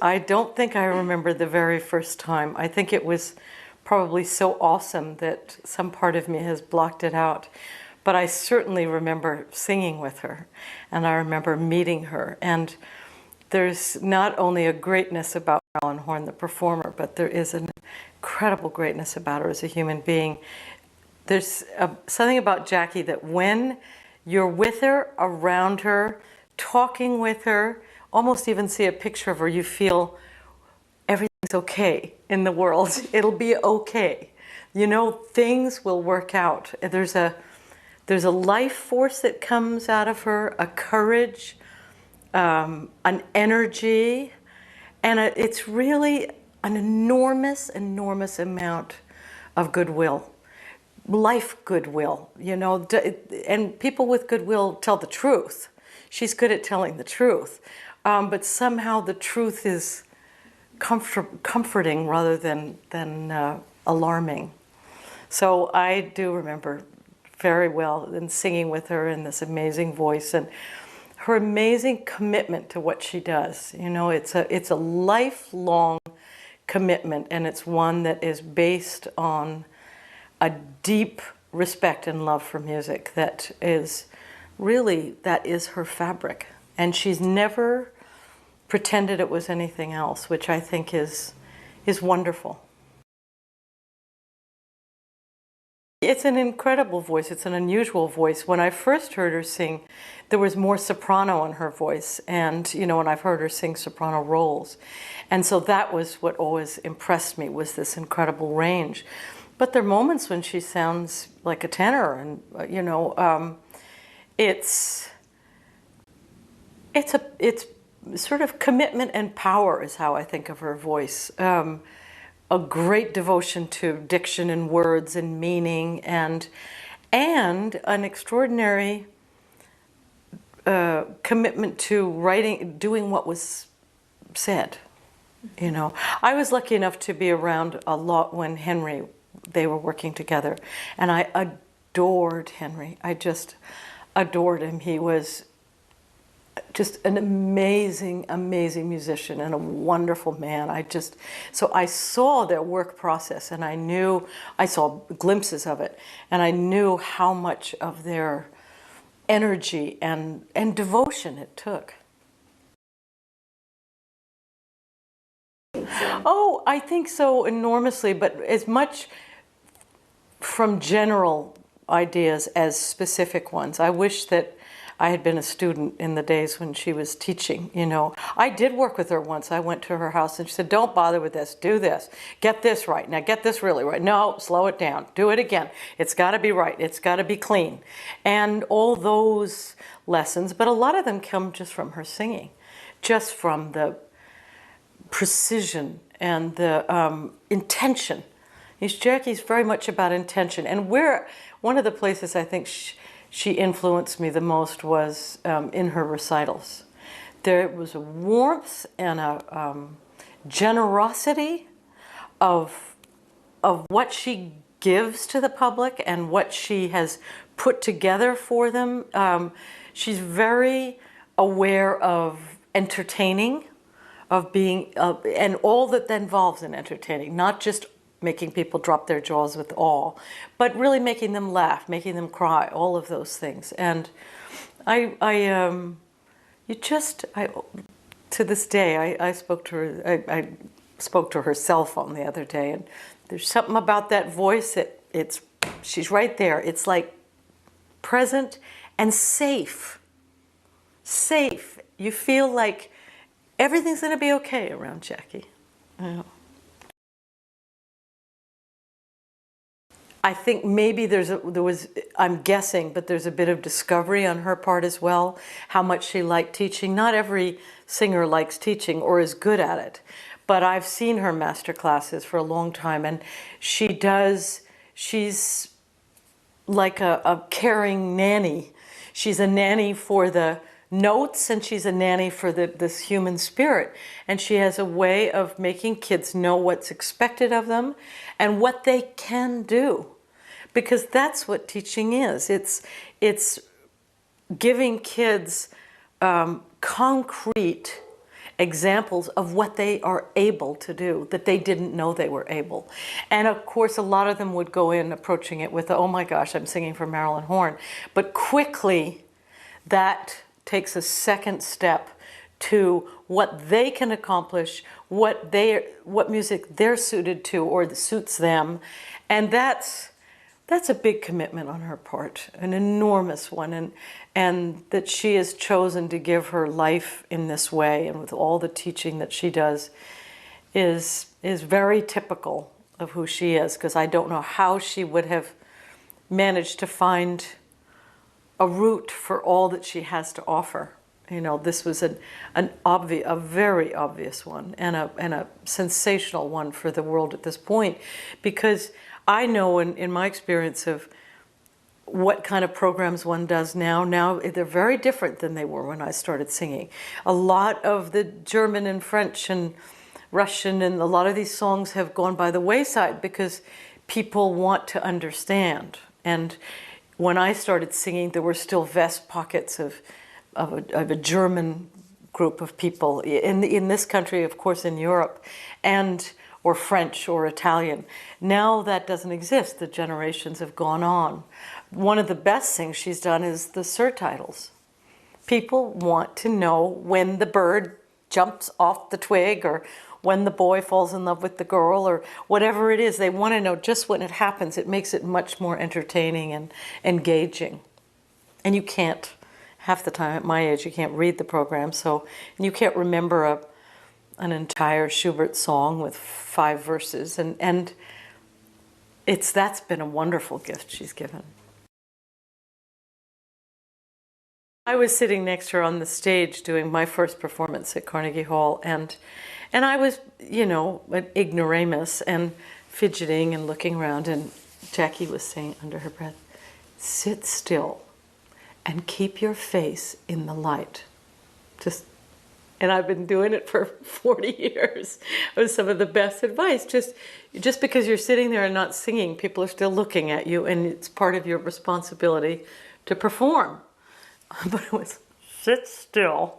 I don't think I remember the very first time. I think it was probably so awesome that some part of me has blocked it out. But I certainly remember singing with her, and I remember meeting her. And there's not only a greatness about Marilyn Horne, the performer, but there is an incredible greatness about her as a human being. There's something about Jackie that when you're with her, around her, talking with her, almost even see a picture of her, you feel everything's okay in the world. It'll be okay. You know, things will work out. There's a life force that comes out of her, a courage, an energy, and it's really an enormous, enormous amount of goodwill. Life goodwill, you know, and people with goodwill tell the truth. She's good at telling the truth, but somehow the truth is comforting rather than alarming. So I do remember very well and singing with her in this amazing voice and her amazing commitment to what she does. You know, it's a lifelong commitment, and it's one that is based on a deep respect and love for music that is her fabric. And she's never pretended it was anything else, which I think is wonderful. It's an incredible voice. It's an unusual voice. When I first heard her sing, there was more soprano in her voice. And, you know, and I've heard her sing soprano roles. And so that was what always impressed me, was this incredible range. But there are moments when she sounds like a tenor, and, you know, it's sort of commitment and power is how I think of her voice. A great devotion to diction and words and meaning, and an extraordinary commitment to writing, doing what was said. You know, I was lucky enough to be around a lot when they were working together, and I adored Henry. I just adored him. He was just an amazing, amazing musician and a wonderful man. So I saw their work process, and I saw glimpses of it, and I knew how much of their energy and devotion it took. Oh, I think so enormously, but as much from general ideas as specific ones. I wish that I had been a student in the days when she was teaching, you know. I did work with her once. I went to her house and she said, don't bother with this, do this. Get this right. Now get this really right. No, slow it down. Do it again. It's got to be right. It's got to be clean. And all those lessons, but a lot of them come just from her singing, just from the precision and the intention. Jackie's very much about intention. And one of the places I think she influenced me the most was in her recitals. There was a warmth and a generosity of what she gives to the public and what she has put together for them. She's very aware of entertaining, of being, and all that involves in entertaining, not just making people drop their jaws with awe, but really making them laugh, making them cry, all of those things. And to this day, I spoke to her, I spoke to her cell phone the other day, and there's something about that voice that she's right there. It's like present and safe. Safe. You feel like everything's going to be okay around Jackie. Yeah. I think maybe I'm guessing, but there's a bit of discovery on her part as well, how much she liked teaching. Not every singer likes teaching or is good at it, but I've seen her master classes for a long time, and she's like a caring nanny. She's a nanny for the notes, and she's a nanny for this human spirit. And she has a way of making kids know what's expected of them and what they can do. Because that's what teaching is. It's giving kids concrete examples of what they are able to do that they didn't know they were able. And of course, a lot of them would go in approaching it with, oh my gosh, I'm singing for Marilyn Horne. But quickly, that takes a second step to what they can accomplish, what music they're suited to or that suits them. And that's a big commitment on her part, an enormous one, and that she has chosen to give her life in this way and with all the teaching that she does is very typical of who she is, because I don't know how she would have managed to find a route for all that she has to offer. You know, this was a very obvious one and a sensational one for the world at this point, because I know in my experience of what kind of programs one does now they're very different than they were when I started singing. A lot of the German and French and Russian and a lot of these songs have gone by the wayside because people want to understand. And when I started singing, there were still vest pockets of a German group of people in this country, of course, in Europe, or French or Italian. Now that doesn't exist. The generations have gone on. One of the best things she's done is the surtitles. People want to know when the bird jumps off the twig or when the boy falls in love with the girl or whatever it is. They want to know just when it happens. It makes it much more entertaining and engaging. And you can't, half the time at my age, you can't read the program, and you can't remember an entire Schubert song with 5 verses, and that's been a wonderful gift she's given. I was sitting next to her on the stage doing my first performance at Carnegie Hall, and I was, an ignoramus and fidgeting and looking around, and Jackie was saying under her breath, "Sit still and keep your face in the light." And I've been doing it for 40 years. It was some of the best advice. Just because you're sitting there and not singing, people are still looking at you, and it's part of your responsibility to perform. But it was, sit still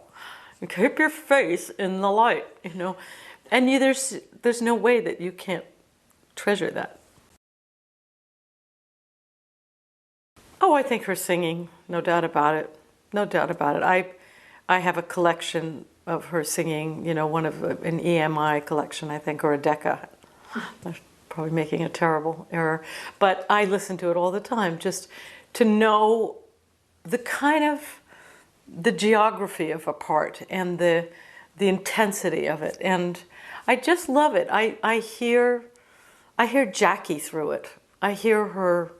and keep your face in the light, And there's no way that you can't treasure that. Oh, I think her singing, no doubt about it. No doubt about it. I have a collection of her singing, an EMI collection, I think, or a Decca. I'm probably making a terrible error. But I listen to it all the time, just to know the geography of a part and the intensity of it. And I just love it. I hear Jackie through it. I hear her.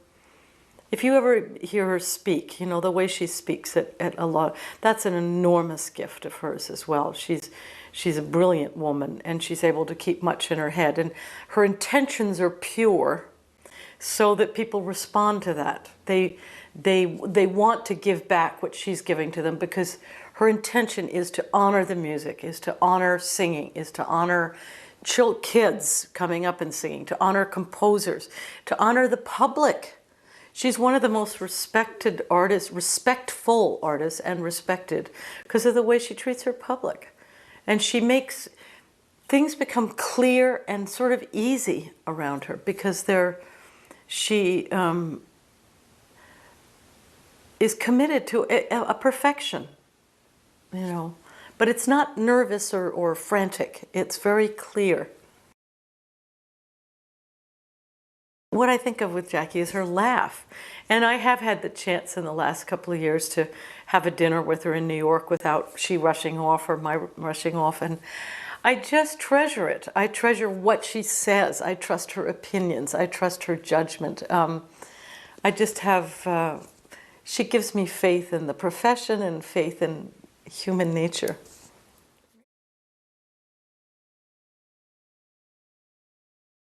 If you ever hear her speak, the way she speaks at a lot, that's an enormous gift of hers as well. She's a brilliant woman, and she's able to keep much in her head. And her intentions are pure so that people respond to that. They want to give back what she's giving to them because her intention is to honor the music, is to honor singing, is to honor kids coming up and singing, to honor composers, to honor the public. She's one of the most respected artists, respectful artists, and respected because of the way she treats her public. And she makes things become clear and sort of easy around her because she is committed to a perfection, But it's not nervous or frantic. It's very clear. What I think of with Jackie is her laugh. And I have had the chance in the last couple of years to have a dinner with her in New York without she rushing off or my rushing off. And I just treasure it. I treasure what she says. I trust her opinions. I trust her judgment. I just have, she gives me faith in the profession and faith in human nature.